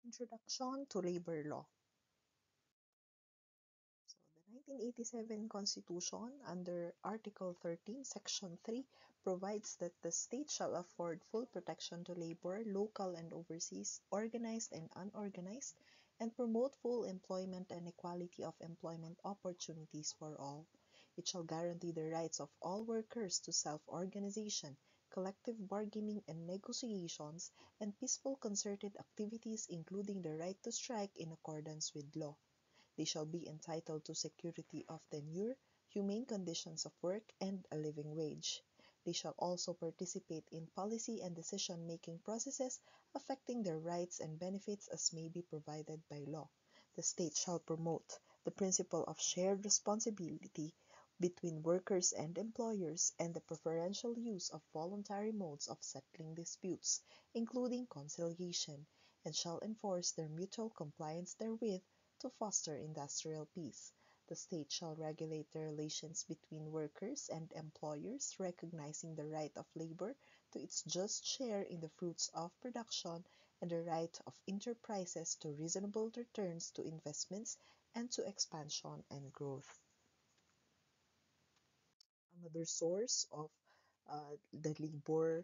Introduction to Labor Law. So, the 1987 Constitution, under Article 13, Section 3, provides that the state shall afford full protection to labor, local and overseas, organized and unorganized, and promote full employment and equality of employment opportunities for all. It shall guarantee the rights of all workers to self-organization, collective bargaining and negotiations, and peaceful concerted activities, including the right to strike in accordance with law. They shall be entitled to security of tenure, humane conditions of work, and a living wage. They shall also participate in policy and decision-making processes affecting their rights and benefits as may be provided by law. The state shall promote the principle of shared responsibility between workers and employers and the preferential use of voluntary modes of settling disputes, including conciliation, and shall enforce their mutual compliance therewith to foster industrial peace. The state shall regulate the relations between workers and employers, recognizing the right of labor to its just share in the fruits of production and the right of enterprises to reasonable returns to investments and to expansion and growth. Another source of the labor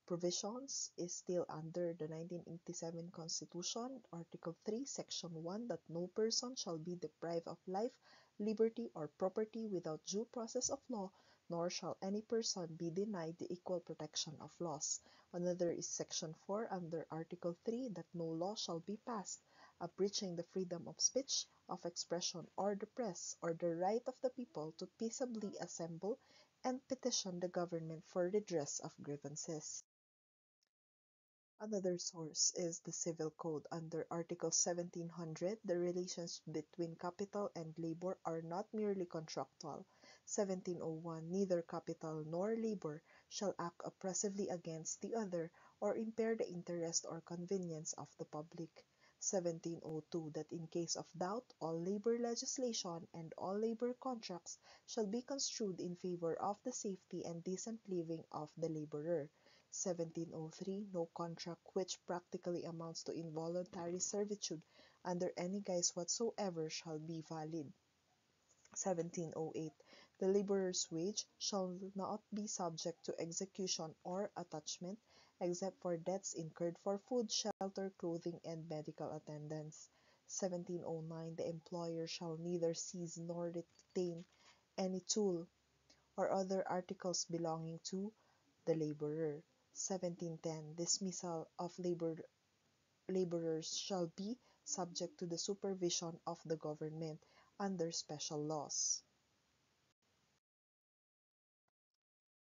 provisions is still under the 1987 Constitution, Article 3, Section 1, that no person shall be deprived of life, liberty, or property without due process of law, nor shall any person be denied the equal protection of laws. Another is Section 4 under Article 3, that no law shall be passed abridging the freedom of speech, of expression, or the press, or the right of the people to peaceably assemble and petition the government for redress of grievances. Another source is the Civil Code. Under Article 1700, the relations between capital and labor are not merely contractual. 1701, neither capital nor labor shall act oppressively against the other or impair the interest or convenience of the public. 1702, that in case of doubt, all labor legislation and all labor contracts shall be construed in favor of the safety and decent living of the laborer. 1703, no contract which practically amounts to involuntary servitude under any guise whatsoever shall be valid. 1708, the laborer's wage shall not be subject to execution or attachment, except for debts incurred for food, shelter, clothing, and medical attendance. 1709, the employer shall neither seize nor retain any tool or other articles belonging to the laborer. 1710, dismissal of laborers shall be subject to the supervision of the government under special laws.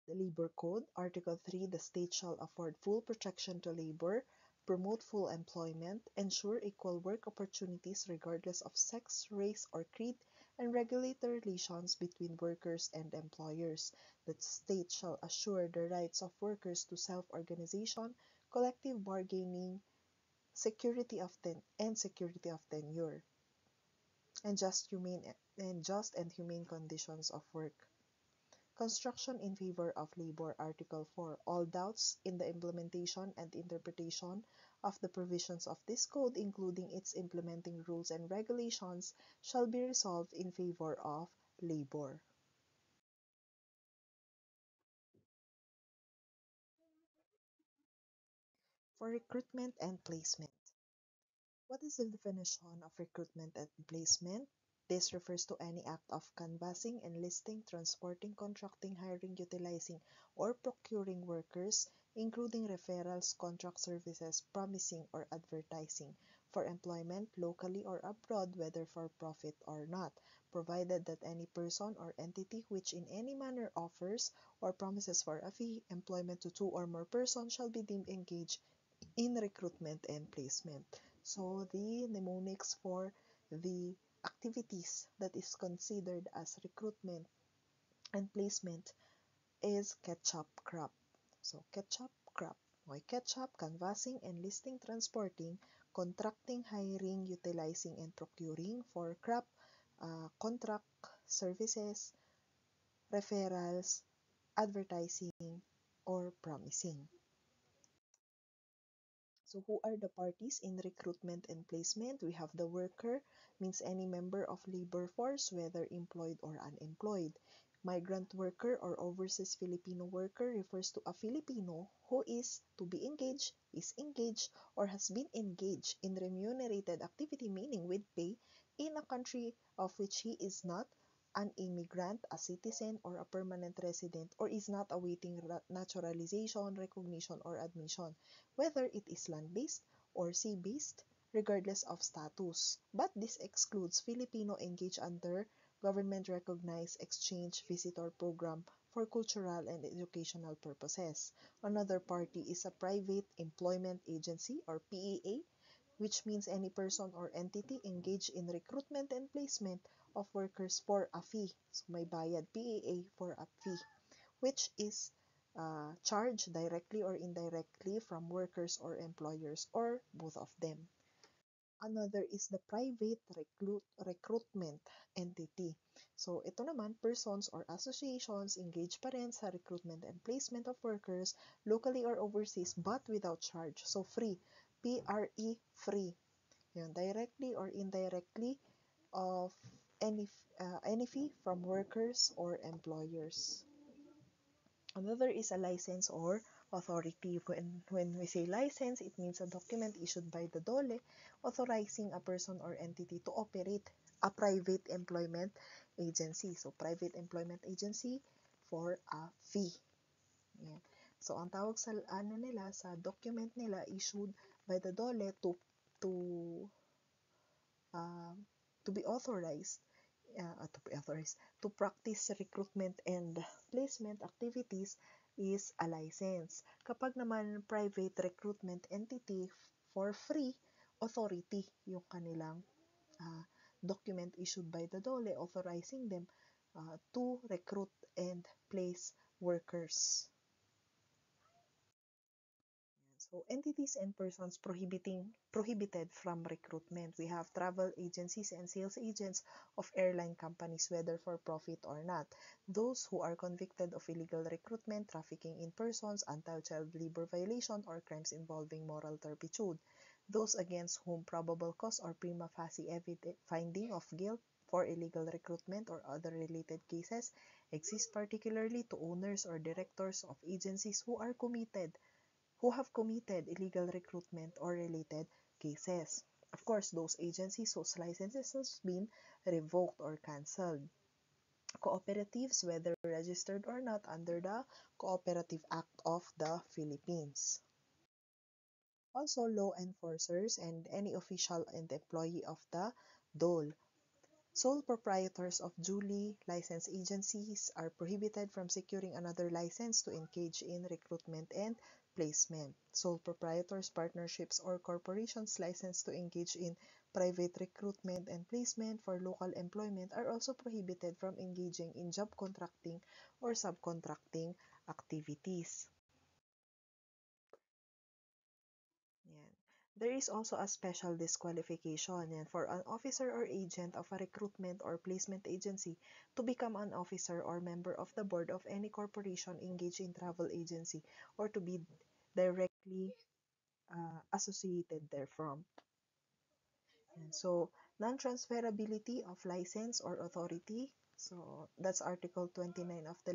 The Labor Code, Article 3, the state shall afford full protection to labor, promote full employment, ensure equal work opportunities regardless of sex, race, or creed, and regulate the relations between workers and employers. The state shall assure the rights of workers to self-organization, collective bargaining, security of tenure, and just and humane conditions of work. Construction in favor of labor, Article 4. All doubts in the implementation and interpretation of the provisions of this code, including its implementing rules and regulations, shall be resolved in favor of labor. For recruitment and placement. What is the definition of recruitment and placement? This refers to any act of canvassing, enlisting, transporting, contracting, hiring, utilizing, or procuring workers, including referrals, contract services, promising, or advertising, for employment locally or abroad, whether for profit or not, provided that any person or entity which in any manner offers or promises for a fee employment to two or more persons shall be deemed engaged in recruitment and placement. So the mnemonics for the activities that is considered as recruitment and placement is catch-up crop. So catch-up crop. Okay, catch-up, canvassing, enlisting, transporting, contracting, hiring, utilizing, and procuring. For crop, contract services, referrals, advertising, or promising. So who are the parties in recruitment and placement? We have the worker, means any member of labor force, whether employed or unemployed. Migrant worker or overseas Filipino worker refers to a Filipino who is to be engaged, is engaged, or has been engaged in remunerated activity, meaning with pay, in a country of which he is not an immigrant, a citizen, or a permanent resident, or is not awaiting naturalization, recognition, or admission, whether it is land-based or sea-based, regardless of status. But this excludes Filipino engaged under government-recognized exchange visitor program for cultural and educational purposes. Another party is a private employment agency or PEA, which means any person or entity engaged in recruitment and placement of workers for a fee. So may bayad PEA for a fee, which is charged directly or indirectly from workers or employers or both of them. Another is the private recruitment entity. So ito naman, persons or associations engaged pa rin sa recruitment and placement of workers locally or overseas but without charge. So free, PRE, free. Yun, directly or indirectly of any fee from workers or employers. Another is a license or authority. When we say license, it means a document issued by the DOLE authorizing a person or entity to operate a private employment agency. So, private employment agency for a fee. Yan. So, ang tawag sa nila, sa document nila issued by the DOLE to uh, to be authorized to practice recruitment and placement activities is a license. Kapag naman private recruitment entity, for free, authority yung kanilang uh, document issued by the DOLE authorizing them to recruit and place workers. So entities and persons prohibited from recruitment. We have travel agencies and sales agents of airline companies, whether for profit or not. Those who are convicted of illegal recruitment, trafficking in persons, anti-child labor violation, or crimes involving moral turpitude. Those against whom probable cause or prima facie finding of guilt for illegal recruitment or other related cases exist, particularly to owners or directors of agencies who have committed illegal recruitment or related cases. Of course, those agencies whose licenses has been revoked or cancelled. Cooperatives, whether registered or not under the Cooperative Act of the Philippines. Also, law enforcers and any official and employee of the DOL. Sole proprietors of duly licensed agencies are prohibited from securing another license to engage in recruitment and placement. Sole proprietors, partnerships, or corporations licensed to engage in private recruitment and placement for local employment are also prohibited from engaging in job contracting or subcontracting activities. Yan. There is also a special disqualification yan, for an officer or agent of a recruitment or placement agency to become an officer or member of the board of any corporation engaged in travel agency or to be directly associated therefrom. So, non-transferability of license or authority. So, that's Article 29 of the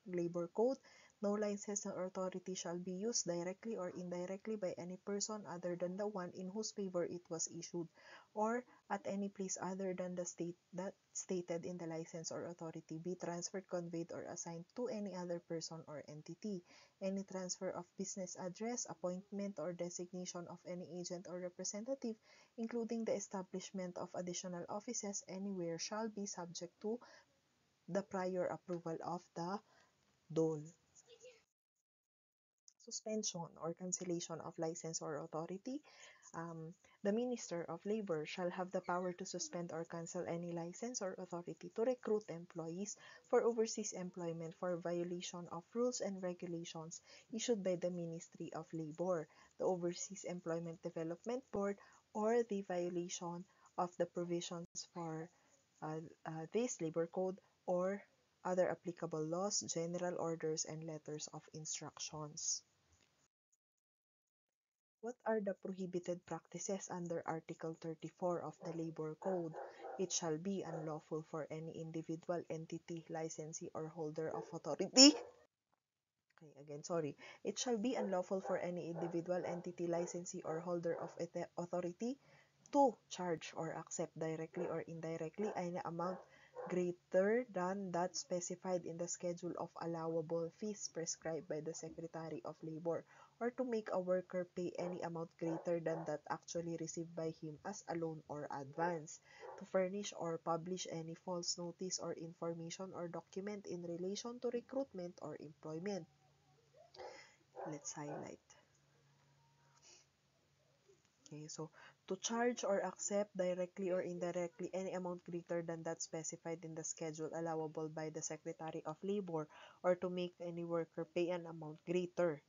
Labor Code. No license or authority shall be used directly or indirectly by any person other than the one in whose favor it was issued, or at any place other than the state that stated in the license or authority, be transferred, conveyed, or assigned to any other person or entity. Any transfer of business address, appointment, or designation of any agent or representative, including the establishment of additional offices anywhere, shall be subject to the prior approval of the DOL. Suspension or cancellation of license or authority. The Minister of Labor shall have the power to suspend or cancel any license or authority to recruit employees for overseas employment for violation of rules and regulations issued by the Ministry of Labor, the Overseas Employment Development Board, or the violation of the provisions for this labor code or other applicable laws, general orders, and letters of instructions. What are the prohibited practices under Article 34 of the Labor Code? It shall be unlawful for any individual, entity, licensee, or holder of authority. Okay, again, sorry. It shall be unlawful for any individual, entity, licensee, or holder of authority to charge or accept directly or indirectly any amount greater than that specified in the schedule of allowable fees prescribed by the Secretary of Labor, or to make a worker pay any amount greater than that actually received by him as a loan or advance, to furnish or publish any false notice or information or document in relation to recruitment or employment. Let's highlight. Okay, so to charge or accept directly or indirectly any amount greater than that specified in the schedule allowable by the Secretary of Labor, or to make any worker pay an amount greater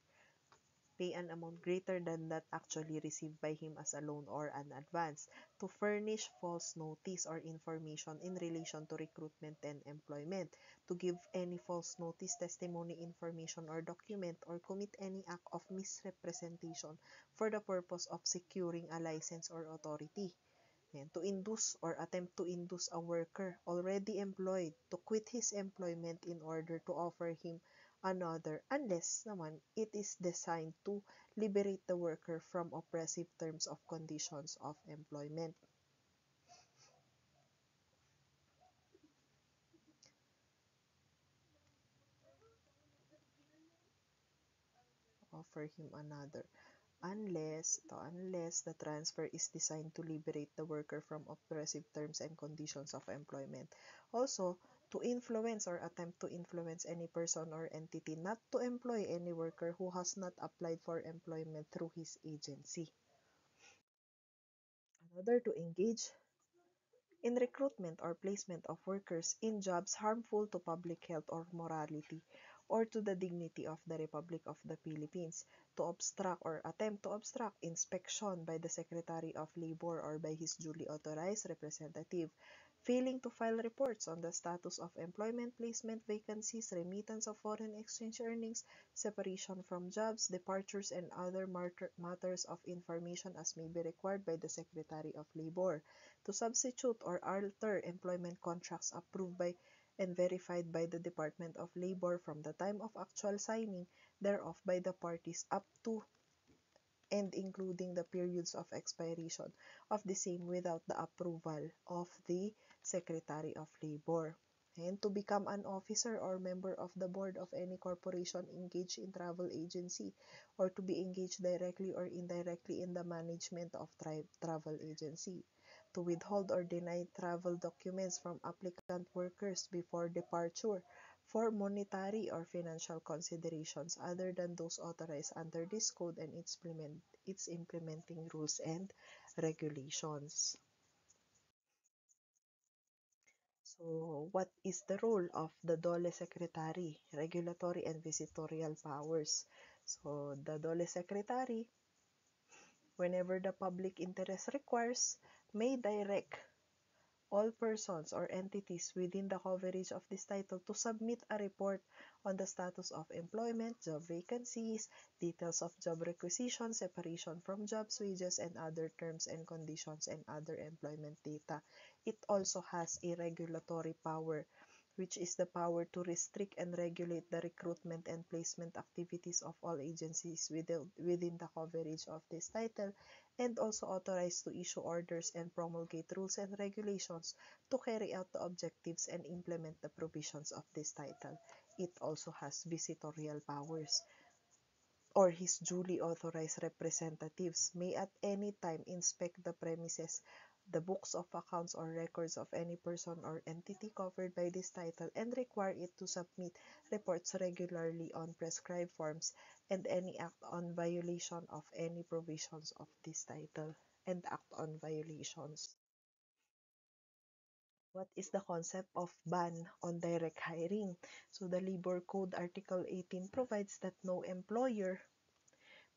than that actually received by him as a loan or an advance, to furnish false notice or information in relation to recruitment and employment, to give any false notice, testimony, information, or document, or commit any act of misrepresentation for the purpose of securing a license or authority. Ayan, to induce or attempt to induce a worker already employed to quit his employment in order to offer him another, unless naman it is designed to liberate the worker from oppressive terms of conditions of employment. Offer him another. Unless the transfer is designed to liberate the worker from oppressive terms and conditions of employment. Also, to influence or attempt to influence any person or entity not to employ any worker who has not applied for employment through his agency. Another, to engage in recruitment or placement of workers in jobs harmful to public health or morality or to the dignity of the Republic of the Philippines, to obstruct or attempt to obstruct inspection by the Secretary of Labor or by his duly authorized representative, failing to file reports on the status of employment, placement, vacancies, remittance of foreign exchange earnings, separation from jobs, departures, and other matters of information as may be required by the Secretary of Labor, to substitute or alter employment contracts approved by and verified by the Department of Labor from the time of actual signing thereof by the parties up to and including the periods of expiration of the same without the approval of the Secretary of Labor. And to become an officer or member of the board of any corporation engaged in travel agency, or to be engaged directly or indirectly in the management of travel agency, to withhold or deny travel documents from applicant workers before departure for monetary or financial considerations other than those authorized under this code and its implementing rules and regulations. So, what is the role of the DOLE Secretary? Regulatory and visitorial powers. So, the DOLE Secretary, whenever the public interest requires, may direct all persons or entities within the coverage of this title to submit a report on the status of employment, job vacancies, details of job requisition, separation from jobs, wages, and other terms and conditions and other employment data. It also has a regulatory power, which is the power to restrict and regulate the recruitment and placement activities of all agencies within the coverage of this title, and also authorized to issue orders and promulgate rules and regulations to carry out the objectives and implement the provisions of this title. It also has visitorial powers, or his duly authorized representatives may at any time inspect the premises, the books of accounts or records of any person or entity covered by this title, and require it to submit reports regularly on prescribed forms and any act on violation of any provisions of this title and act on violations. What is the concept of ban on direct hiring? So the Labor Code Article 18 provides that no employer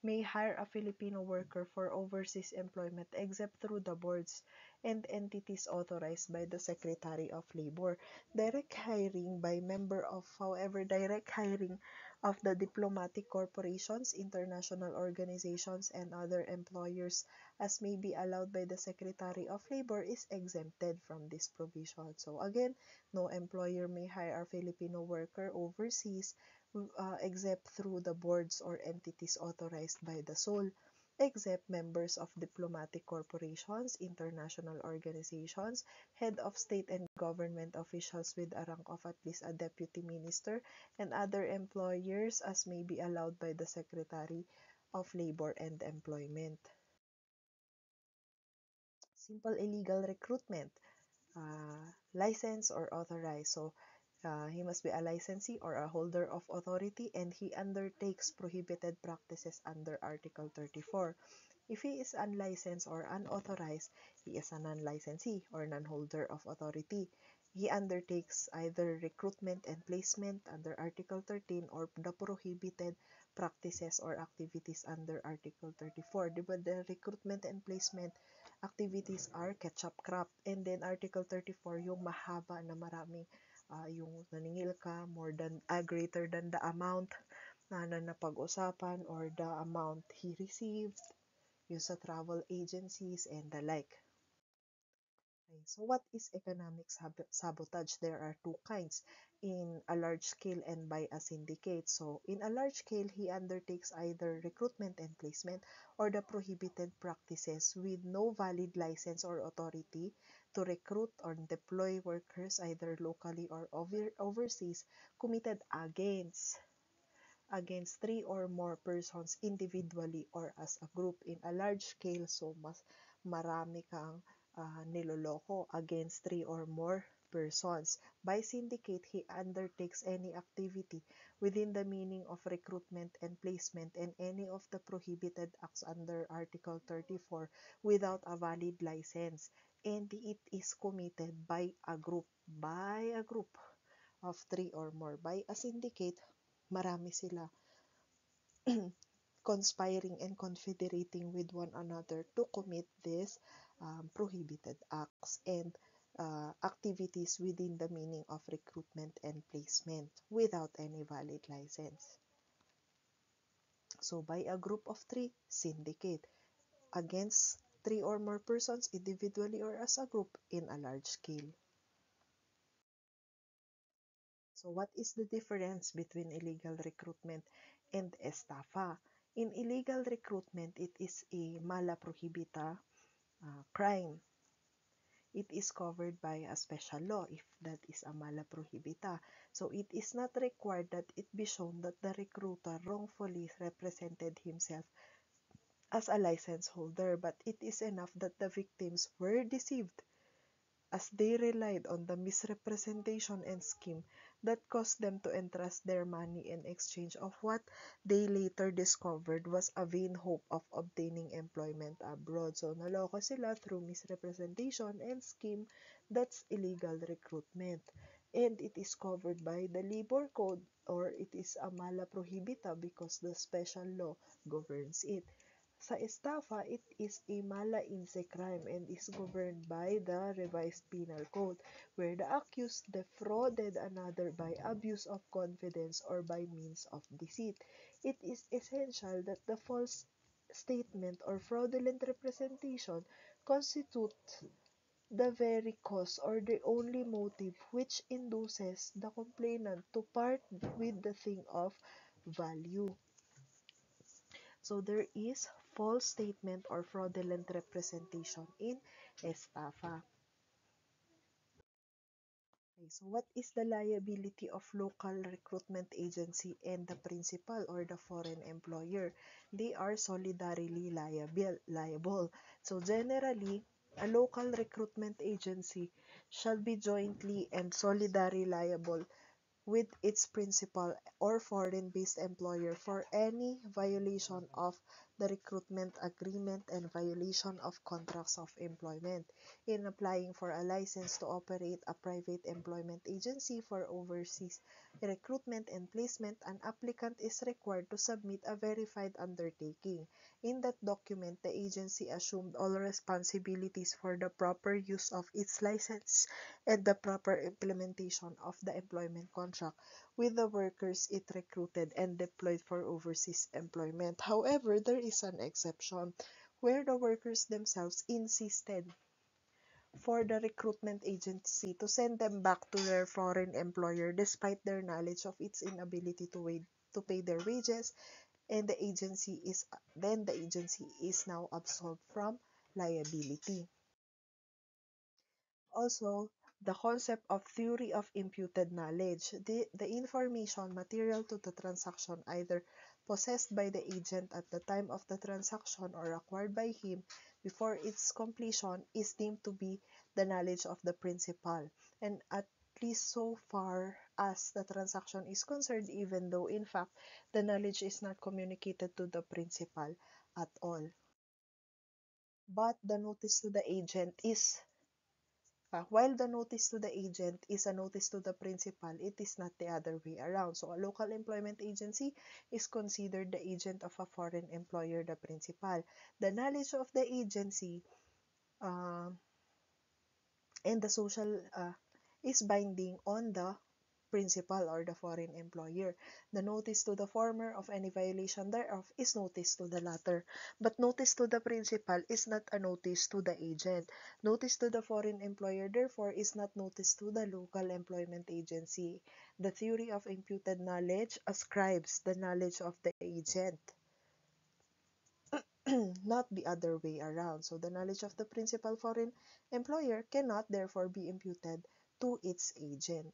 may hire a Filipino worker for overseas employment except through the boards and entities authorized by the Secretary of Labor. Direct hiring by member of, however, direct hiring of the diplomatic corporations, international organizations, and other employers as may be allowed by the Secretary of Labor is exempted from this provision. So again, no employer may hire a Filipino worker overseas except through the boards or entities authorized by the SOL, except members of diplomatic corporations, international organizations, head of state and government officials with a rank of at least a deputy minister, and other employers as may be allowed by the Secretary of Labor and Employment. Simple illegal recruitment, licensed or authorized. So he must be a licensee or a holder of authority, and he undertakes prohibited practices under Article 34. If he is unlicensed or unauthorized, he is a non-licensee or non-holder of authority. He undertakes either recruitment and placement under Article 13 or the prohibited practices or activities under Article 34. Diba the recruitment and placement activities are ketchup crop. And then Article 34, yung mahaba na maraming yung naningil ka more than greater than the amount na napag-usapan or the amount he received, yung sa travel agencies and the like. Okay, so what is economic sabotage? There are two kinds, in a large scale and by a syndicate. So in a large scale, he undertakes either recruitment and placement or the prohibited practices with no valid license or authority to recruit or deploy workers either locally or overseas committed against three or more persons individually or as a group in a large scale. So, mas marami kang niloloko against three or more persons. By syndicate, he undertakes any activity within the meaning of recruitment and placement and any of the prohibited acts under Article 34 without a valid license. And it is committed by a group of three or more. By a syndicate, marami sila conspiring and confederating with one another to commit these prohibited acts and activities within the meaning of recruitment and placement without any valid license. So by a group of three, syndicate. Against three or more persons individually or as a group in a large scale. So what is the difference between illegal recruitment and estafa? In illegal recruitment, it is a mala prohibita crime. It is covered by a special law if that is a mala prohibita. So it is not required that it be shown that the recruiter wrongfully represented himself as a license holder, but it is enough that the victims were deceived as they relied on the misrepresentation and scheme that caused them to entrust their money in exchange of what they later discovered was a vain hope of obtaining employment abroad. So, naloko sila through misrepresentation and scheme. That's illegal recruitment. And it is covered by the labor code, or it is a mala prohibita because the special law governs it. Sa estafa, it is a mala inse crime and is governed by the revised penal code, where the accused defrauded another by abuse of confidence or by means of deceit. It is essential that the false statement or fraudulent representation constitute the very cause or the only motive which induces the complainant to part with the thing of value. So there is false statement or fraudulent representation in estafa. Okay, so what is the liability of local recruitment agency and the principal or the foreign employer? They are solidarily liable. So generally, a local recruitment agency shall be jointly and solidarily liable with its principal or foreign-based employer for any violation of the recruitment agreement and violation of contracts of employment. In applying for a license to operate a private employment agency for overseas recruitment and placement, an applicant is required to submit a verified undertaking. In that document, the agency assumed all responsibilities for the proper use of its license and the proper implementation of the employment contract with the workers it recruited and deployed for overseas employment. However, there is an exception where the workers themselves insisted for the recruitment agency to send them back to their foreign employer despite their knowledge of its inability to pay their wages, and the agency is now absolved from liability. Also, the concept of theory of imputed knowledge. The information material to the transaction, either possessed by the agent at the time of the transaction or acquired by him before its completion, is deemed to be the knowledge of the principal. And at least so far as the transaction is concerned, even though in fact the knowledge is not communicated to the principal at all. But the notice to the agent is while the notice to the agent is a notice to the principal, it is not the other way around. So a local employment agency is considered the agent of a foreign employer, the principal. The knowledge of the agency uh, and the social is binding on the principal or the foreign employer. The notice to the former of any violation thereof is notice to the latter. But notice to the principal is not a notice to the agent. Notice to the foreign employer, therefore, is not notice to the local employment agency. The theory of imputed knowledge ascribes the knowledge of the agent, not the other way around. So the knowledge of the principal foreign employer cannot therefore be imputed to its agent.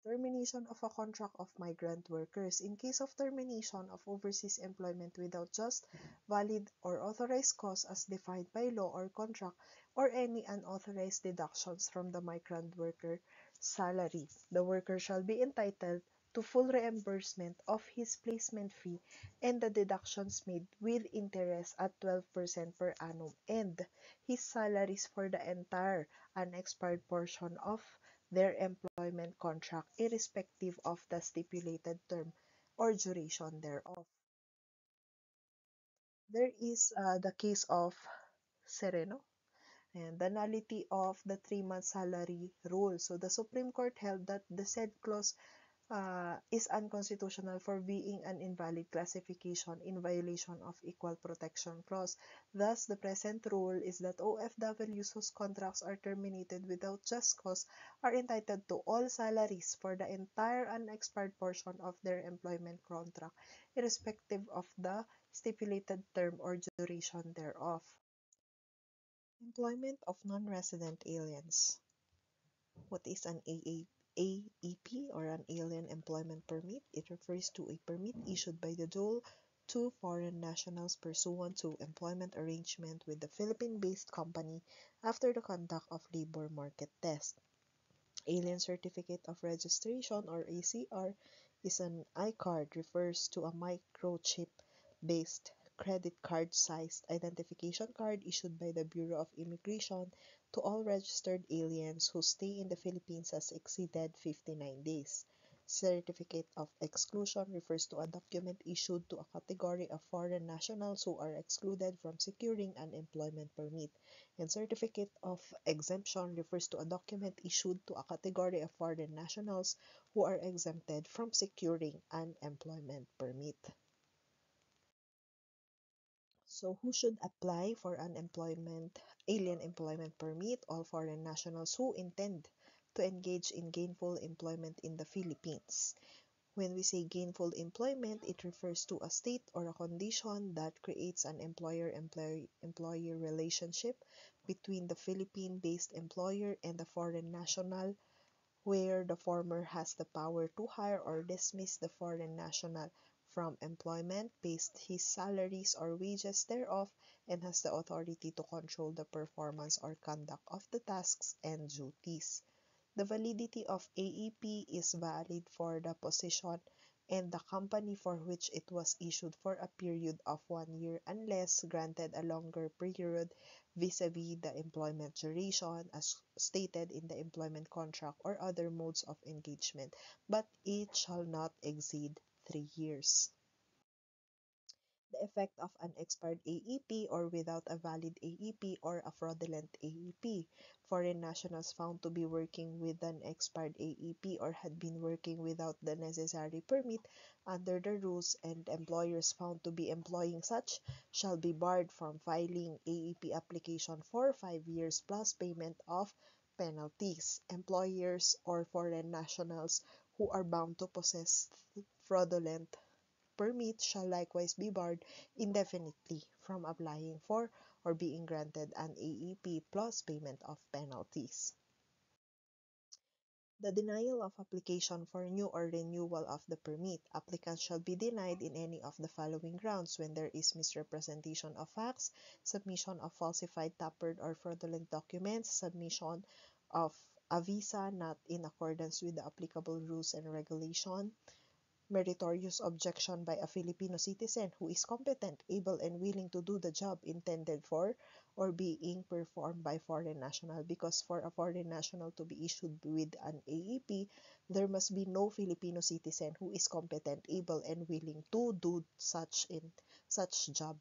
Termination of a contract of migrant workers. In case of termination of overseas employment without just, valid, or authorized cause as defined by law or contract, or any unauthorized deductions from the migrant worker salary, the worker shall be entitled to full reimbursement of his placement fee and the deductions made with interest at 12% per annum, and his salaries for the entire unexpired portion of their employment contract, irrespective of the stipulated term or duration thereof. There is the case of Sereno and the nullity of the 3 month salary rule. So the Supreme Court held that the said clause is unconstitutional for being an invalid classification in violation of Equal Protection Clause. Thus, the present rule is that OFWs whose contracts are terminated without just cause are entitled to all salaries for the entire unexpired portion of their employment contract, irrespective of the stipulated term or duration thereof. Employment of non-resident aliens. What is an AEP, or an Alien Employment Permit? It refers to a permit issued by the DOLE to foreign nationals pursuant to employment arrangement with the Philippine-based company after the conduct of labor market test. Alien Certificate of Registration, or ACR, is an iCard, refers to a microchip-based credit card-sized identification card issued by the Bureau of Immigration to all registered aliens whose stay in the Philippines has exceeded 59 days. Certificate of Exclusion refers to a document issued to a category of foreign nationals who are excluded from securing an employment permit. And Certificate of Exemption refers to a document issued to a category of foreign nationals who are exempted from securing an employment permit. So, who should apply for an alien employment permit? All foreign nationals who intend to engage in gainful employment in the Philippines. When we say gainful employment, it refers to a state or a condition that creates an employer-employee relationship between the Philippine-based employer and the foreign national, where the former has the power to hire or dismiss the foreign national from employment, pays his salaries or wages thereof, and has the authority to control the performance or conduct of the tasks and duties. The validity of AEP is valid for the position and the company for which it was issued for a period of 1 year, unless granted a longer period vis-a-vis the employment duration as stated in the employment contract or other modes of engagement, but it shall not exceed 3 years. The effect of an expired AEP or without a valid AEP or a fraudulent AEP. Foreign nationals found to be working with an expired AEP or had been working without the necessary permit under the rules, and employers found to be employing such shall be barred from filing AEP application for 5 years plus payment of penalties. Employers or foreign nationals who are bound to possess fraudulent permit shall likewise be barred indefinitely from applying for or being granted an AEP plus payment of penalties. The denial of application for new or renewal of the permit. Applicants shall be denied in any of the following grounds: when there is misrepresentation of facts, submission of falsified, tampered, or fraudulent documents, submission of a visa not in accordance with the applicable rules and regulation, meritorious objection by a Filipino citizen who is competent, able, and willing to do the job intended for or being performed by foreign national, because for a foreign national to be issued with an AEP, there must be no Filipino citizen who is competent, able, and willing to do such job.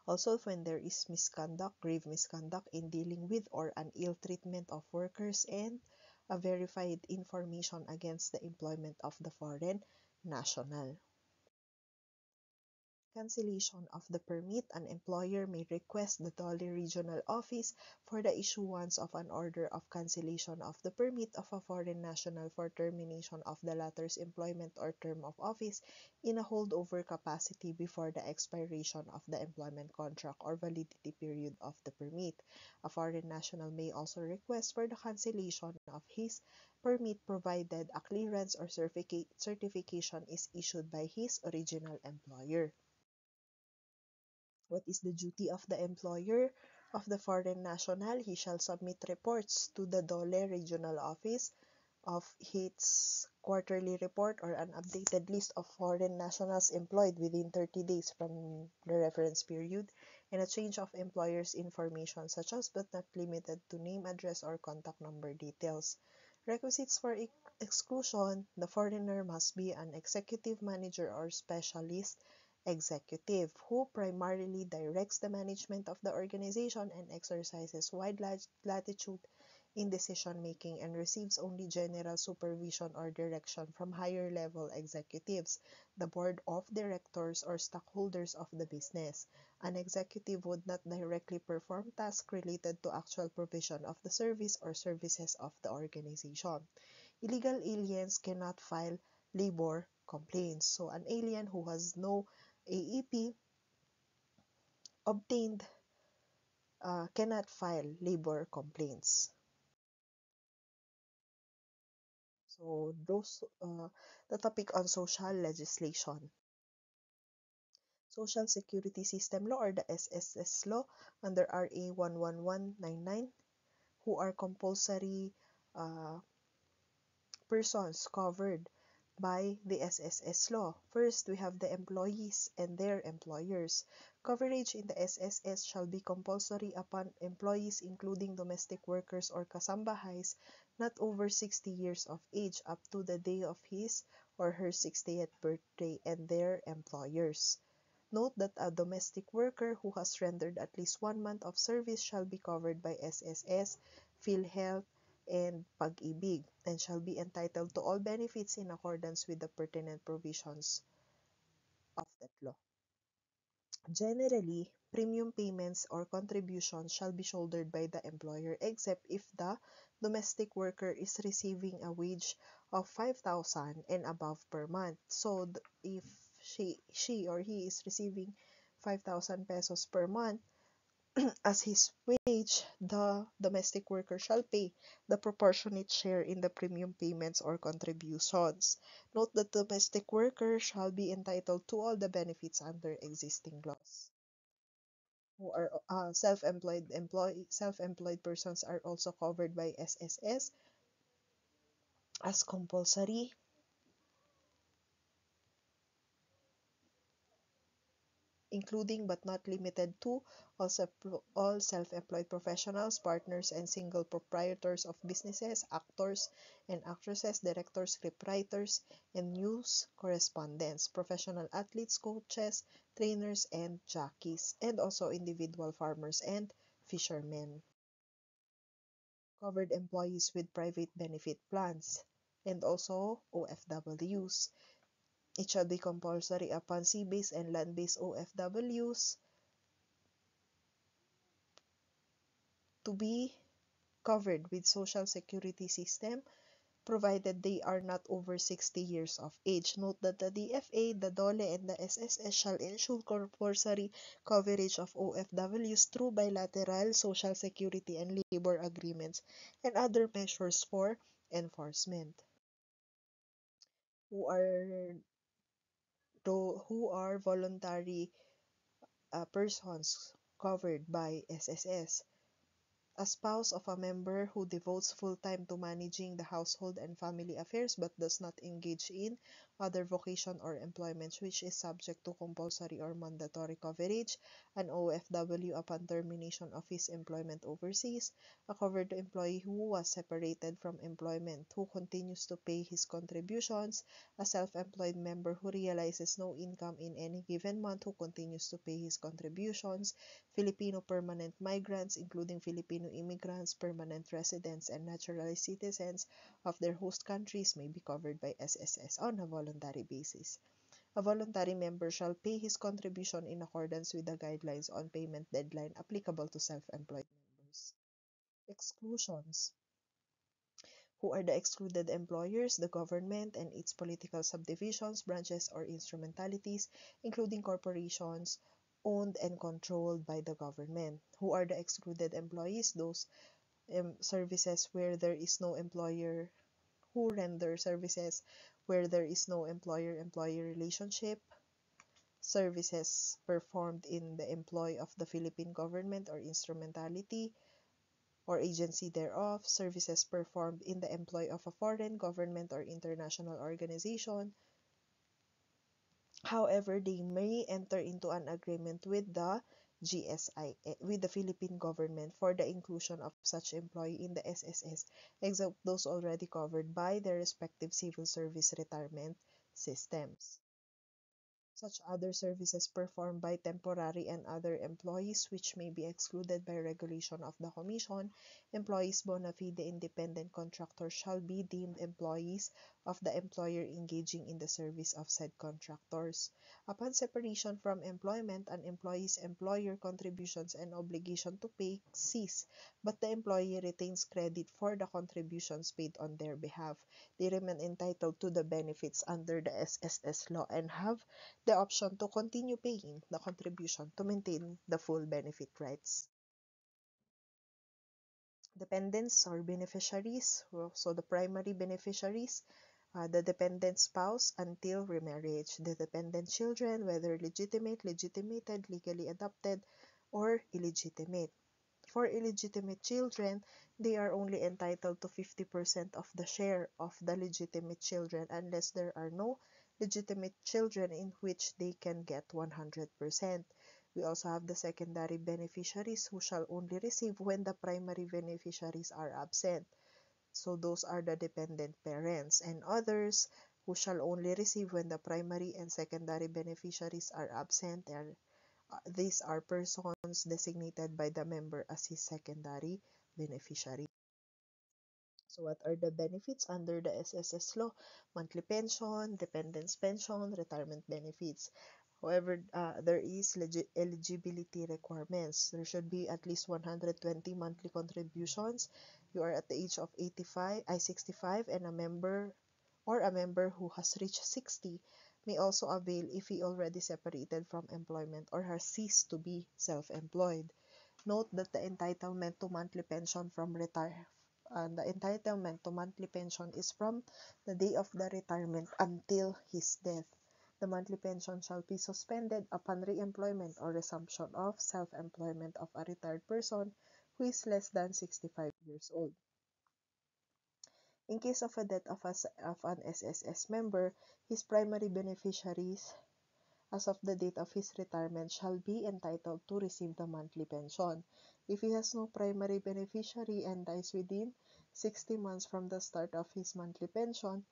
Also, when there is misconduct, grave misconduct in dealing with or an ill treatment of workers, and a verified information against the employment of the foreign national. Cancellation of the permit. An employer may request the Dole Regional Office for the issuance of an order of cancellation of the permit of a foreign national for termination of the latter's employment or term of office in a holdover capacity before the expiration of the employment contract or validity period of the permit. A foreign national may also request for the cancellation of his permit provided a clearance or certification is issued by his original employer. What is the duty of the employer of the foreign national? He shall submit reports to the Dole Regional Office of its quarterly report or an updated list of foreign nationals employed within 30 days from the reference period, and a change of employer's information such as but not limited to name, address, or contact number details. Requisites for exclusion. The foreigner must be an executive manager or specialist executive who primarily directs the management of the organization and exercises wide latitude in decision making and receives only general supervision or direction from higher level executives, the board of directors, or stockholders of the business. An executive would not directly perform tasks related to actual provision of the service or services of the organization. Illegal aliens cannot file labor complaints. So an alien who has no AEP obtained cannot file labor complaints. So those the topic on social legislation. Social Security System Law, or the SSS Law, under RA 11199, who are compulsory uh, persons covered by the SSS law. First, we have the employees and their employers. Coverage in the SSS shall be compulsory upon employees including domestic workers or kasambahays not over 60 years of age up to the day of his or her 60th birthday, and their employers. Note that a domestic worker who has rendered at least 1 month of service shall be covered by SSS, PhilHealth, and Pag-ibig, and shall be entitled to all benefits in accordance with the pertinent provisions of that law. Generally, premium payments or contributions shall be shouldered by the employer except if the domestic worker is receiving a wage of 5,000 and above per month. So if she or he is receiving 5,000 pesos per month as his wage, the domestic worker shall pay the proportionate share in the premium payments or contributions. Note that domestic worker shall be entitled to all the benefits under existing laws. Who are self-employed persons are also covered by SSS as compulsory including but not limited to all self-employed professionals, partners, and single proprietors of businesses, actors and actresses, directors, scriptwriters, and news correspondents, professional athletes, coaches, trainers, and jockeys, and also individual farmers and fishermen. Covered employees with private benefit plans, and also OFWs. It shall be compulsory upon sea-based and land-based OFWs to be covered with Social Security system provided they are not over 60 years of age. Note that the DFA, the DOLE, and the SSS shall ensure compulsory coverage of OFWs through bilateral Social Security and labor agreements and other measures for enforcement. Who are who are voluntary persons covered by SSS? A spouse of a member who devotes full time to managing the household and family affairs but does not engage in other vocation or employment which is subject to compulsory or mandatory coverage, an OFW upon termination of his employment overseas, a covered employee who was separated from employment who continues to pay his contributions, a self-employed member who realizes no income in any given month who continues to pay his contributions, Filipino permanent migrants, including Filipino immigrants, permanent residents, and naturalized citizens of their host countries may be covered by SSS on a voluntary basis. A voluntary member shall pay his contribution in accordance with the guidelines on payment deadline applicable to self-employed members. Exclusions. Who are the excluded employers? The government and its political subdivisions, branches, or instrumentalities, including corporations owned and controlled by the government. Who are the excluded employees? Those services where there is no employer, who render services where there is no employer-employee relationship, services performed in the employ of the Philippine government or instrumentality or agency thereof, services performed in the employ of a foreign government or international organization. However, they may enter into an agreement with the GSI, with the Philippine government for the inclusion of such employee in the SSS, except those already covered by their respective civil service retirement systems. Such other services performed by temporary and other employees which may be excluded by regulation of the Commission, employees bona fide independent contractors shall be deemed employees of the employer engaging in the service of said contractors. Upon separation from employment, an employee's employer contributions and obligation to pay cease, but the employee retains credit for the contributions paid on their behalf. They remain entitled to the benefits under the SSS law and have the option to continue paying the contribution to maintain the full benefit rights. Dependents or beneficiaries, so the primary beneficiaries, the dependent spouse until remarriage, the dependent children, whether legitimate, legitimated, legally adopted, or illegitimate. For illegitimate children, they are only entitled to 50% of the share of the legitimate children unless there are no legitimate children in which they can get 100%. We also have the secondary beneficiaries who shall only receive when the primary beneficiaries are absent. So those are the dependent parents, and others who shall only receive when the primary and secondary beneficiaries are absent. These are persons designated by the member as his secondary beneficiary. So what are the benefits under the SSS law? Monthly pension, dependence pension, retirement benefits. However, there is eligibility requirements. There should be at least 120 monthly contributions. You are at the age of 65, and a member who has reached 60 may also avail if he already separated from employment or has ceased to be self-employed. Note that the entitlement to monthly pension is from the day of the retirement until his death. The monthly pension shall be suspended upon re-employment or resumption of self-employment of a retired person who is less than 65 years old. In case of a death of an SSS member, his primary beneficiaries as of the date of his retirement shall be entitled to receive the monthly pension. If he has no primary beneficiary and dies within 60 months from the start of his monthly pension,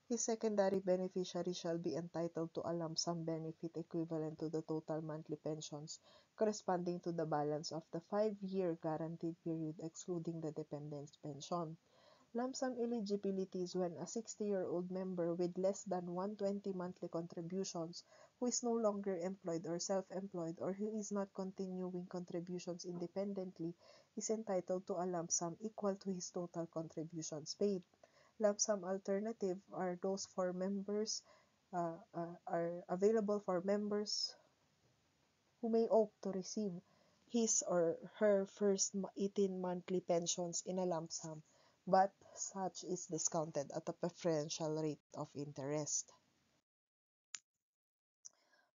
his secondary beneficiary shall be entitled to a lump sum benefit equivalent to the total monthly pensions corresponding to the balance of the 5-year guaranteed period excluding the dependent's pension. Lump sum eligibility is when a 60-year-old member with less than 120 monthly contributions who is no longer employed or self-employed or who is not continuing contributions independently is entitled to a lump sum equal to his total contributions paid. Lump sum alternative are those for members are available for members who may opt to receive his or her first 18 monthly pensions in a lump sum, but such is discounted at a preferential rate of interest.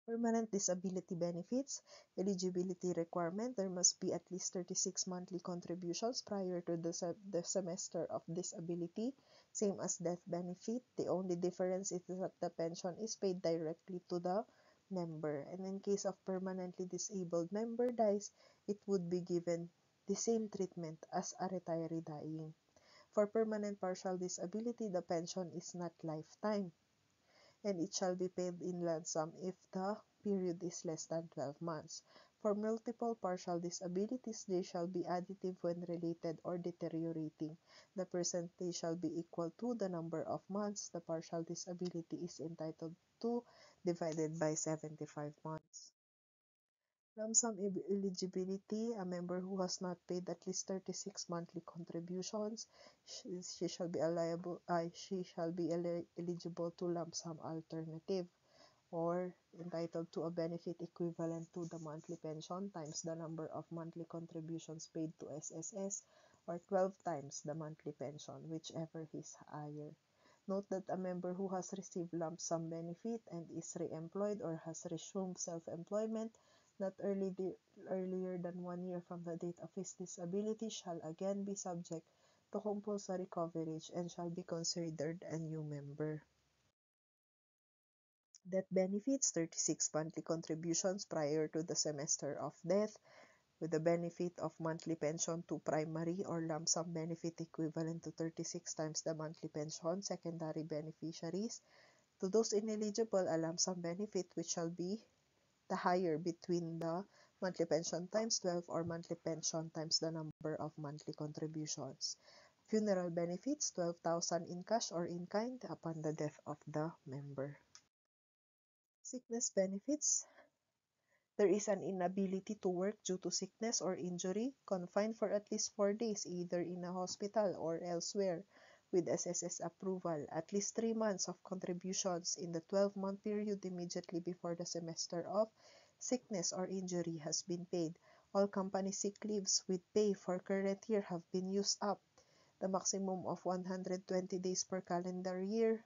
Permanent disability benefits. Eligibility requirement. There must be at least 36 monthly contributions prior to the semester of disability, same as death benefit. The only difference is that the pension is paid directly to the member. And in case of permanently disabled member dies, it would be given the same treatment as a retiree dying. For permanent partial disability, the pension is not lifetime, and it shall be paid in lump sum if the period is less than 12 months. For multiple partial disabilities, they shall be additive when related or deteriorating. The percentage shall be equal to the number of months the partial disability is entitled to divided by 75 months. Lump sum eligibility, a member who has not paid at least 36 monthly contributions, she shall be eligible to lump sum alternative, or entitled to a benefit equivalent to the monthly pension times the number of monthly contributions paid to SSS, or 12 times the monthly pension, whichever is higher. Note that a member who has received lump sum benefit and is re-employed or has resumed self-employment not earlier than 1 year from the date of his disability shall again be subject to compulsory coverage and shall be considered a new member. Death benefits, 36 monthly contributions prior to the semester of death, with the benefit of monthly pension to primary or lump sum benefit equivalent to 36 times the monthly pension secondary beneficiaries. To those ineligible, a lump sum benefit which shall be the higher between the monthly pension times 12 or monthly pension times the number of monthly contributions. Funeral benefits, 12,000 in cash or in kind upon the death of the member. Sickness benefits. There is an inability to work due to sickness or injury, confined for at least 4 days either in a hospital or elsewhere, with SSS approval, at least 3 months of contributions in the 12-month period immediately before the semester of sickness or injury has been paid. All company sick leaves with pay for current year have been used up. The maximum of 120 days per calendar year,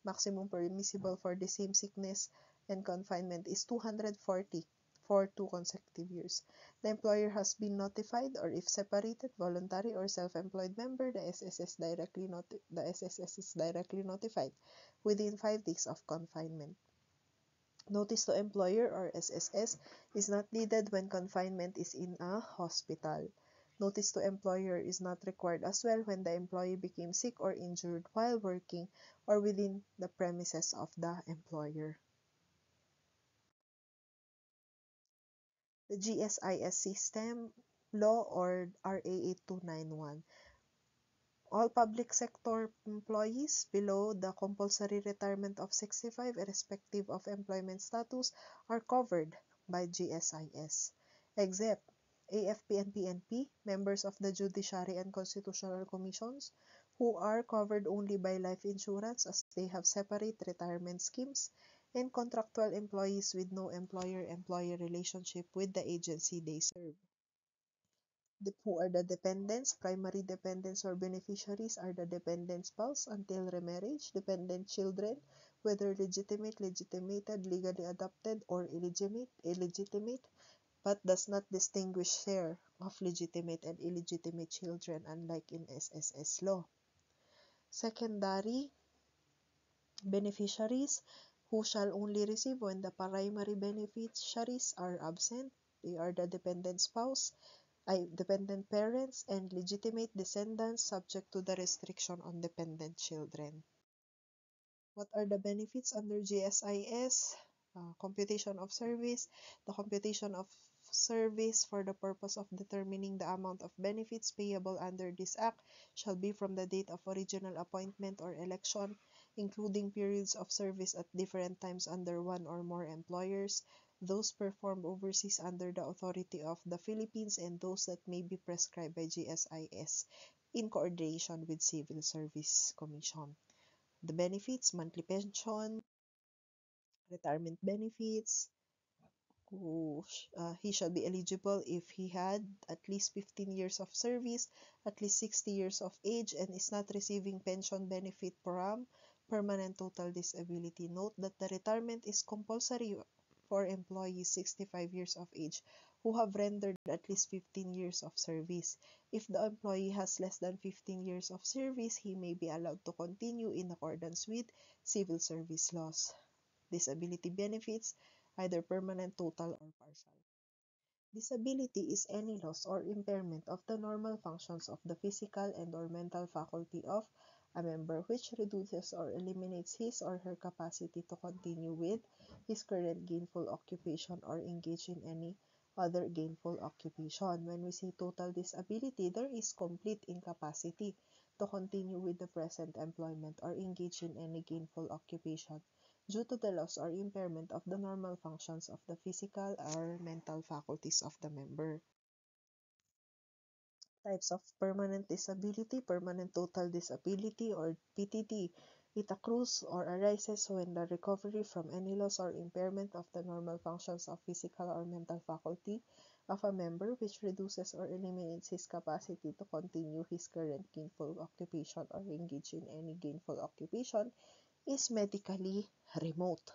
maximum permissible for the same sickness and confinement is 240 for 2 consecutive years. The employer has been notified, or if separated, voluntary or self-employed member, the SSS is directly notified within 5 days of confinement. Notice to employer or SSS is not needed when confinement is in a hospital. Notice to employer is not required as well when the employee became sick or injured while working or within the premises of the employer. The GSIS system law, or RA 8291. All public sector employees below the compulsory retirement of 65, irrespective of employment status, are covered by GSIS, except AFP and PNP, members of the Judiciary and Constitutional Commissions, who are covered only by life insurance as they have separate retirement schemes, and contractual employees with no employer-employee relationship with the agency they serve. Who are the dependents? Primary dependents or beneficiaries are the dependent spouse until remarriage, dependent children, whether legitimate, legitimated, legally adopted, or illegitimate, but does not distinguish share of legitimate and illegitimate children, unlike in SSS law. Secondary Beneficiaries who shall only receive when the primary beneficiaries are absent. They are the dependent spouse, dependent parents, and legitimate descendants subject to the restriction on dependent children. What are the benefits under GSIS? Computation of service. The computation of service for the purpose of determining the amount of benefits payable under this act shall be from the date of original appointment or election, including periods of service at different times under one or more employers, those performed overseas under the authority of the Philippines, and those that may be prescribed by GSIS in coordination with Civil Service Commission. The benefits: monthly pension, retirement benefits. He shall be eligible if he had at least 15 years of service, at least 60 years of age, and is not receiving pension benefit per permanent total disability. Note that the retirement is compulsory for employees 65 years of age who have rendered at least 15 years of service. If the employee has less than 15 years of service, he may be allowed to continue in accordance with civil service laws. Disability benefits, either permanent, total, or partial. Disability is any loss or impairment of the normal functions of the physical and/or mental faculty of a member which reduces or eliminates his or her capacity to continue with his current gainful occupation or engage in any other gainful occupation. When we say total disability, there is complete incapacity to continue with the present employment or engage in any gainful occupation due to the loss or impairment of the normal functions of the physical or mental faculties of the member. Types of permanent disability: permanent total disability or PTD. It accrues or arises when the recovery from any loss or impairment of the normal functions of physical or mental faculty of a member which reduces or eliminates his capacity to continue his current gainful occupation or engage in any gainful occupation is medically remote.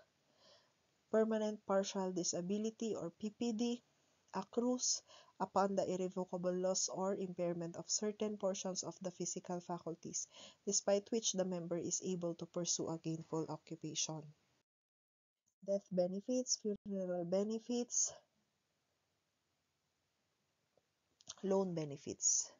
Permanent partial disability or PPD accrues upon the irrevocable loss or impairment of certain portions of the physical faculties, despite which the member is able to pursue a gainful occupation. Death benefits, funeral benefits, loan benefits.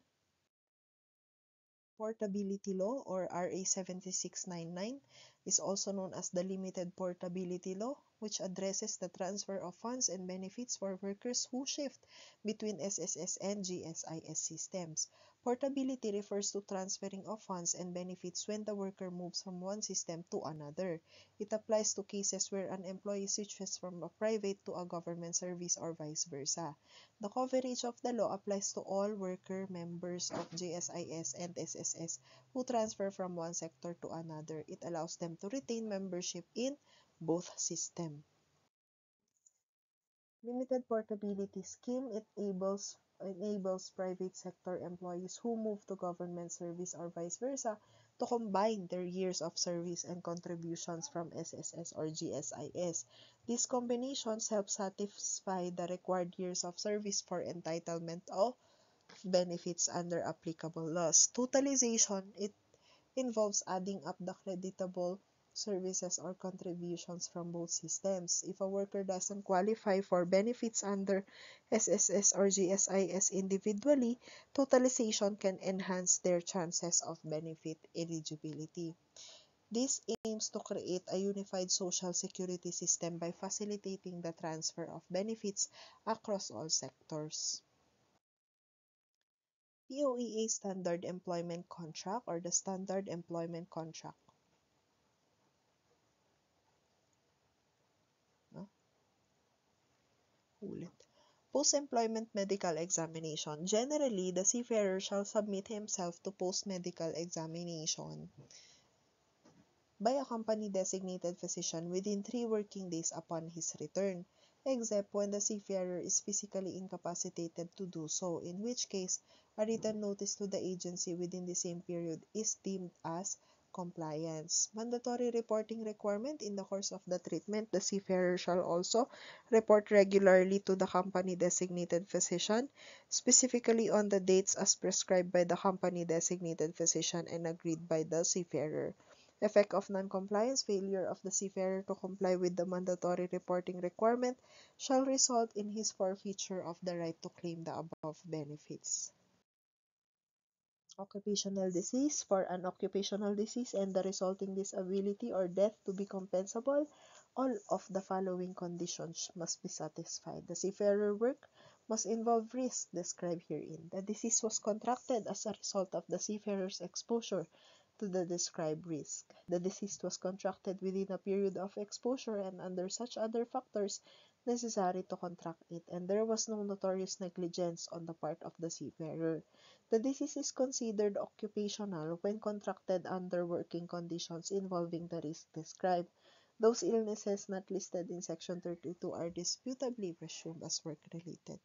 Portability Law or RA 7699 is also known as the Limited Portability Law, which addresses the transfer of funds and benefits for workers who shift between SSS and GSIS systems. Portability refers to transferring of funds and benefits when the worker moves from one system to another. It applies to cases where an employee switches from a private to a government service or vice versa. The coverage of the law applies to all worker members of GSIS and SSS who transfer from one sector to another. It allows them to retain membership in both systems. Limited Portability Scheme enables private sector employees who move to government service or vice versa to combine their years of service and contributions from SSS or GSIS. These combinations help satisfy the required years of service for entitlement of benefits under applicable laws. Totalization, it involves adding up the creditable services or contributions from both systems. If a worker doesn't qualify for benefits under SSS or GSIS individually, totalization can enhance their chances of benefit eligibility. This aims to create a unified social security system by facilitating the transfer of benefits across all sectors. POEA Standard Employment Contract or the Standard Employment Contract. Post-employment medical examination. Generally, the seafarer shall submit himself to post-medical examination by a company-designated physician within 3 working days upon his return, except when the seafarer is physically incapacitated to do so, in which case a written notice to the agency within the same period is deemed as compliance. Mandatory reporting requirement: in the course of the treatment, the seafarer shall also report regularly to the company-designated physician, specifically on the dates as prescribed by the company-designated physician and agreed by the seafarer. Effect of non-compliance: failure of the seafarer to comply with the mandatory reporting requirement shall result in his forfeiture of the right to claim the above benefits. Occupational disease: for an occupational disease and the resulting disability or death to be compensable, all of the following conditions must be satisfied. The seafarer work must involve risk described herein. The disease was contracted as a result of the seafarer's exposure to the described risk. The disease was contracted within a period of exposure and under such other factors necessary to contract it, and there was no notorious negligence on the part of the seafarer. The disease is considered occupational when contracted under working conditions involving the risk described. Those illnesses not listed in Section 32 are disputably presumed as work-related.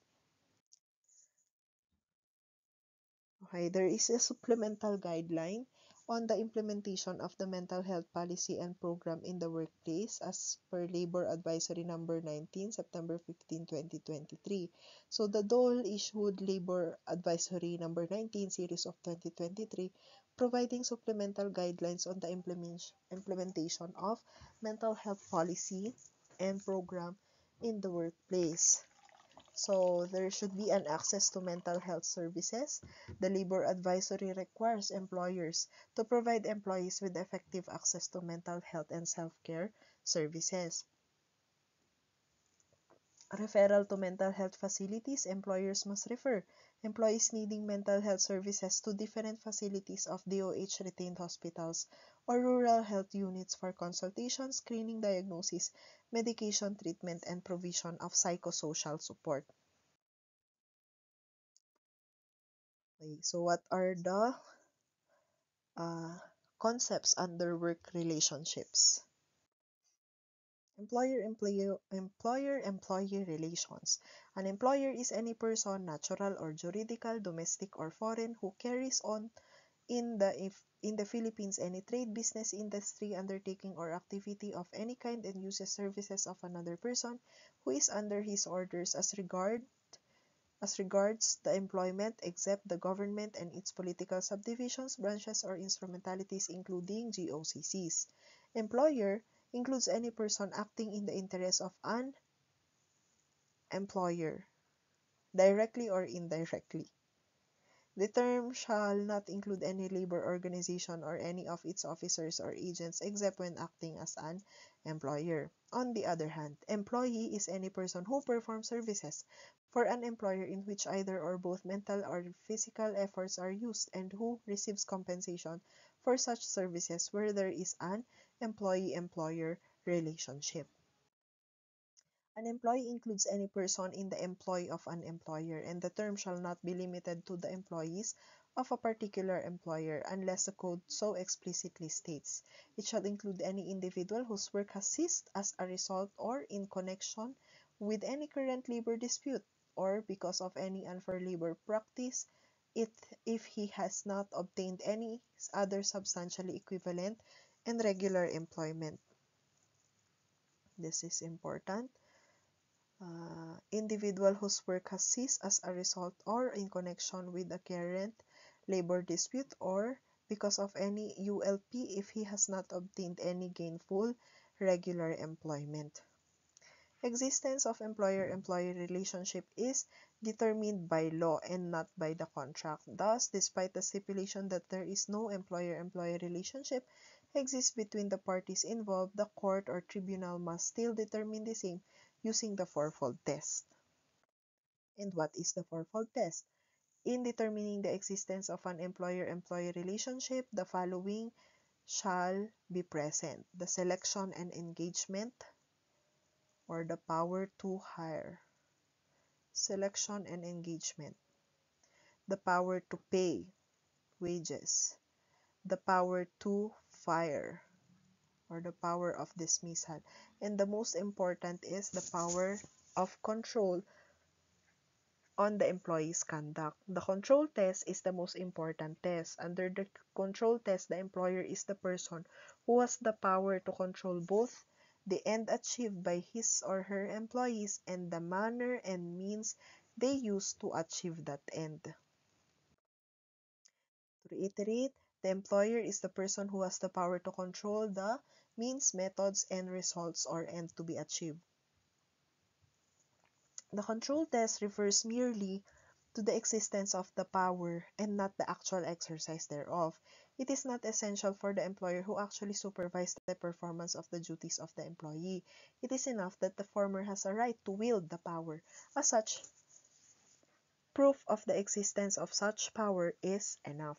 Okay, there is a supplemental guideline on the implementation of the mental health policy and program in the workplace as per Labor Advisory Number 19, September 15, 2023. So the DOL issued Labor Advisory Number 19, Series of 2023, providing supplemental guidelines on the implementation of mental health policy and program in the workplace. So there should be an access to mental health services. The labor advisory requires employers to provide employees with effective access to mental health and self-care services. Referral to mental health facilities: employers must refer employees needing mental health services to different facilities of DOH retained hospitals or rural health units for consultation, screening, diagnosis, medication treatment, and provision of psychosocial support. Okay, so what are the uh, concepts under work relationships? Employer-employee relations. An employer is any person, natural or juridical, domestic or foreign, who carries on in the Philippines any trade, business, industry, undertaking, or activity of any kind and uses services of another person who is under his orders as regards the employment, except the government and its political subdivisions, branches, or instrumentalities, including GOCCs. Employer includes any person acting in the interest of an employer, directly or indirectly. The term shall not include any labor organization or any of its officers or agents except when acting as an employer. On the other hand, employee is any person who performs services for an employer in which either or both mental or physical efforts are used and who receives compensation for such services where there is an employee-employer relationship. An employee includes any person in the employ of an employer, and the term shall not be limited to the employees of a particular employer unless the code so explicitly states. It shall include any individual whose work has ceased as a result or in connection with any current labor dispute or because of any unfair labor practice it, if he has not obtained any other substantially equivalent and regular employment. This is important. Individual whose work has ceased as a result or in connection with a current labor dispute or because of any ULP if he has not obtained any gainful regular employment. Existence of employer-employee relationship is determined by law and not by the contract. Thus, despite the stipulation that there is no employer-employee relationship exists between the parties involved, the court or tribunal must still determine the same using the fourfold test. And what is the fourfold test? In determining the existence of an employer-employee relationship, the following shall be present: the selection and engagement, or the power to hire. Selection and engagement. The power to pay wages. The power to fire, or the power of dismissal. And the most important is the power of control on the employee's conduct. The control test is the most important test. Under the control test, the employer is the person who has the power to control both the end achieved by his or her employees and the manner and means they use to achieve that end. To reiterate, The employer is the person who has the power to control the means, methods, and results or end to be achieved. The control test refers merely to the existence of the power and not the actual exercise thereof. It is not essential for the employer who actually supervises the performance of the duties of the employee. It is enough that the former has a right to wield the power. As such, proof of the existence of such power is enough.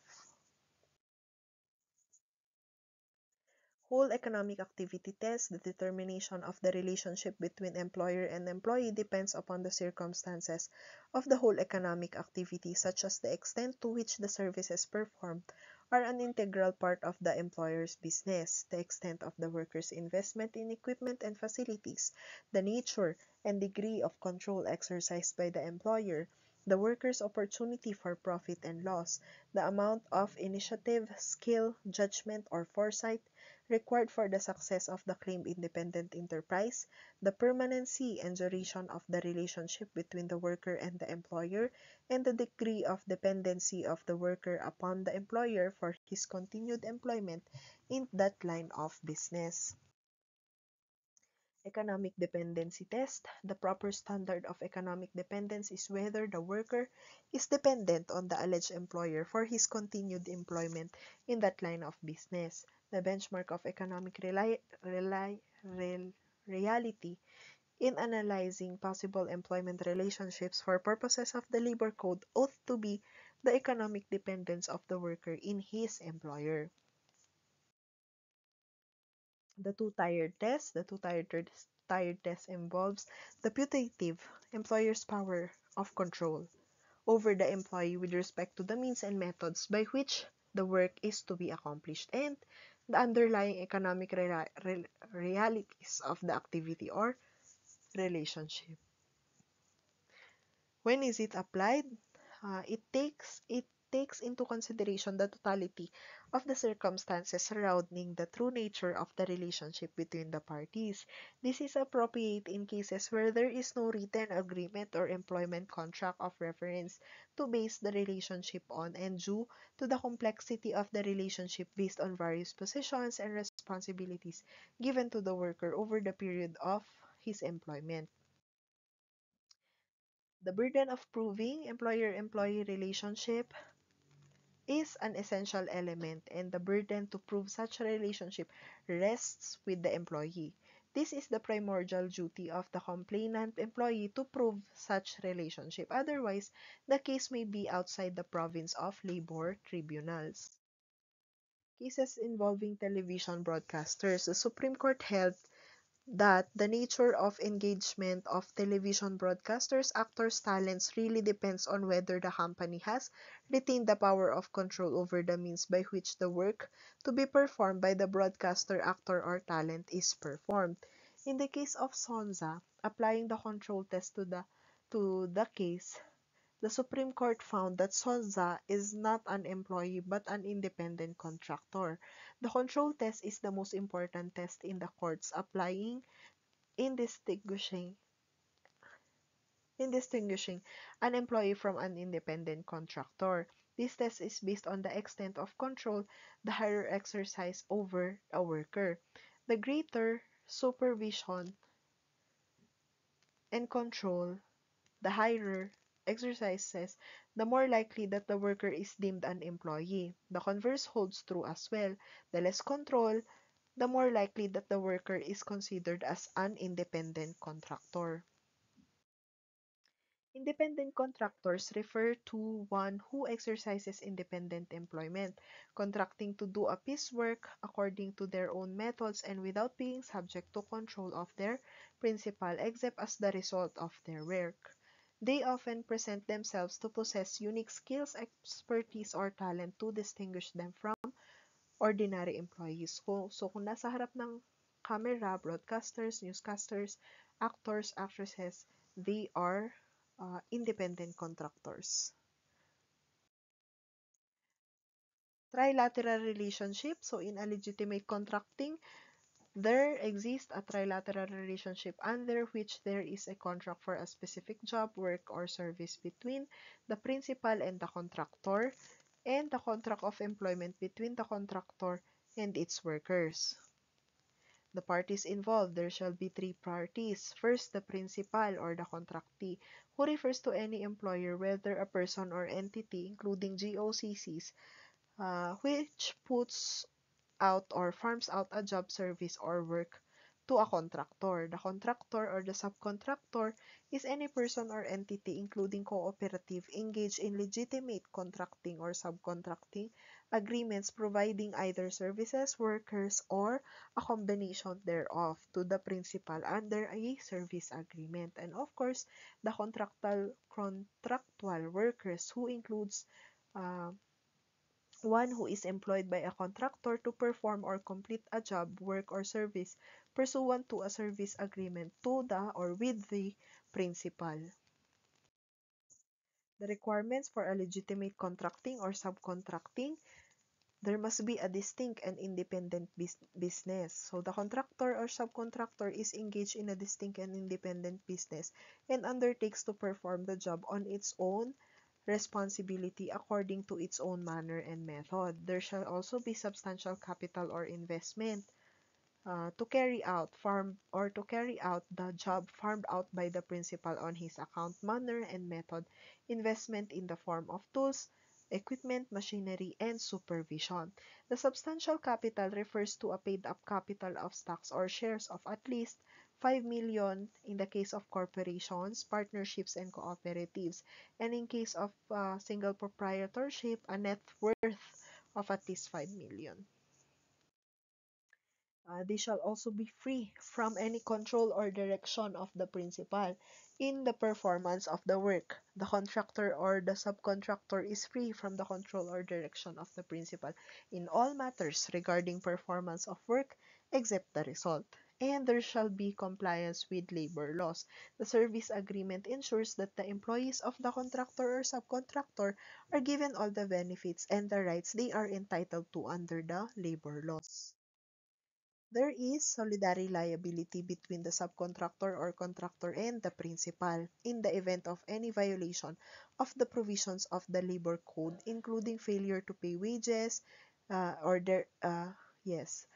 Whole economic activity test, the determination of the relationship between employer and employee depends upon the circumstances of the whole economic activity, such as the extent to which the services performed are an integral part of the employer's business, the extent of the worker's investment in equipment and facilities, the nature and degree of control exercised by the employer, the worker's opportunity for profit and loss, the amount of initiative, skill, judgment, or foresight required for the success of the claimed independent enterprise, the permanency and duration of the relationship between the worker and the employer, and the degree of dependency of the worker upon the employer for his continued employment in that line of business. Economic dependency test. The proper standard of economic dependence is whether the worker is dependent on the alleged employer for his continued employment in that line of business. The benchmark of economic reality in analyzing possible employment relationships for purposes of the labor code ought to be the economic dependence of the worker in his employer. The two-tiered test. The two-tiered test involves the putative employer's power of control over the employee with respect to the means and methods by which the work is to be accomplished and the underlying economic realities of the activity or relationship. When is it applied? It takes into consideration the totality of the circumstances surrounding the true nature of the relationship between the parties. This is appropriate in cases where there is no written agreement or employment contract of reference to base the relationship on, and due to the complexity of the relationship based on various positions and responsibilities given to the worker over the period of his employment. The burden of proving employer-employee relationship is an essential element, and the burden to prove such a relationship rests with the employee. This is the primordial duty of the complainant employee to prove such relationship. Otherwise, the case may be outside the province of labor tribunals. Cases involving television broadcasters. The Supreme Court held that the nature of engagement of television broadcasters, actors, talents really depends on whether the company has retained the power of control over the means by which the work to be performed by the broadcaster, actor, or talent is performed. In the case of Sonza, applying the control test to the case, the Supreme Court found that Sonza is not an employee but an independent contractor. The control test is the most important test in the courts applying in distinguishing an employee from an independent contractor. This test is based on the extent of control the hirer exercise over a worker. The greater supervision and control the hirer exercises, the more likely that the worker is deemed an employee. The converse holds true as well. The less control, the more likely that the worker is considered as an independent contractor. Independent contractors refer to one who exercises independent employment, contracting to do a piecework according to their own methods and without being subject to control of their principal except as the result of their work. They often present themselves to possess unique skills, expertise, or talent to distinguish them from ordinary employees. So kung nasa harap ng camera, broadcasters, newscasters, actors, actresses, they are independent contractors. Trilateral relationship. So in a legitimate contracting, there exists a trilateral relationship under which there is a contract for a specific job, work, or service between the principal and the contractor. and the contract of employment between the contractor and its workers. The parties involved, there shall be three parties. First, the principal or the contractee, who refers to any employer, whether a person or entity, including GOCCs, which puts out or farms out a job, service, or work to a contractor. The contractor or the subcontractor is any person or entity, including cooperative, engaged in legitimate contracting or subcontracting agreements providing either services, workers, or a combination thereof to the principal under a service agreement. And of course, the contractual workers, who includes uh, one who is employed by a contractor to perform or complete a job, work, or service pursuant to a service agreement to the or with the principal. The requirements for a legitimate contracting or subcontracting, there must be a distinct and independent business. So the contractor or subcontractor is engaged in a distinct and independent business and undertakes to perform the job on its own responsibility according to its own manner and method. There shall also be substantial capital or investment to carry out the job farmed out by the principal on his account, manner and method, investment in the form of tools, equipment, machinery, and supervision. The substantial capital refers to a paid-up capital of stocks or shares of at least 5 million in the case of corporations, partnerships, and cooperatives, and in case of single proprietorship, a net worth of at least 5 million. They shall also be free from any control or direction of the principal in the performance of the work. The contractor or the subcontractor is free from the control or direction of the principal in all matters regarding performance of work except the result. And there shall be compliance with labor laws. The service agreement ensures that the employees of the contractor or subcontractor are given all the benefits and the rights they are entitled to under the labor laws. There is solidarity liability between the subcontractor or contractor and the principal in the event of any violation of the provisions of the labor code, including failure to pay wages, or there, yes,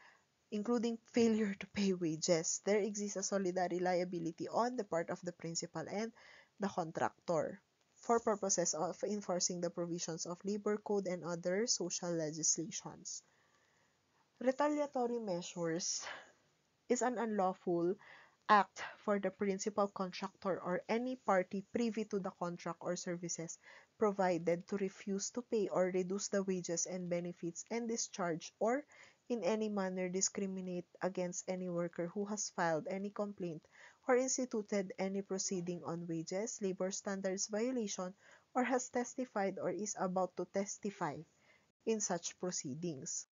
including failure to pay wages. There exists a solidarity liability on the part of the principal and the contractor for purposes of enforcing the provisions of labor code and other social legislations. Retaliatory measures is an unlawful act for the principal contractor or any party privy to the contract or services provided to refuse to pay or reduce the wages and benefits and discharge or in any manner discriminate against any worker who has filed any complaint or instituted any proceeding on wages, labor standards violation, or has testified or is about to testify in such proceedings.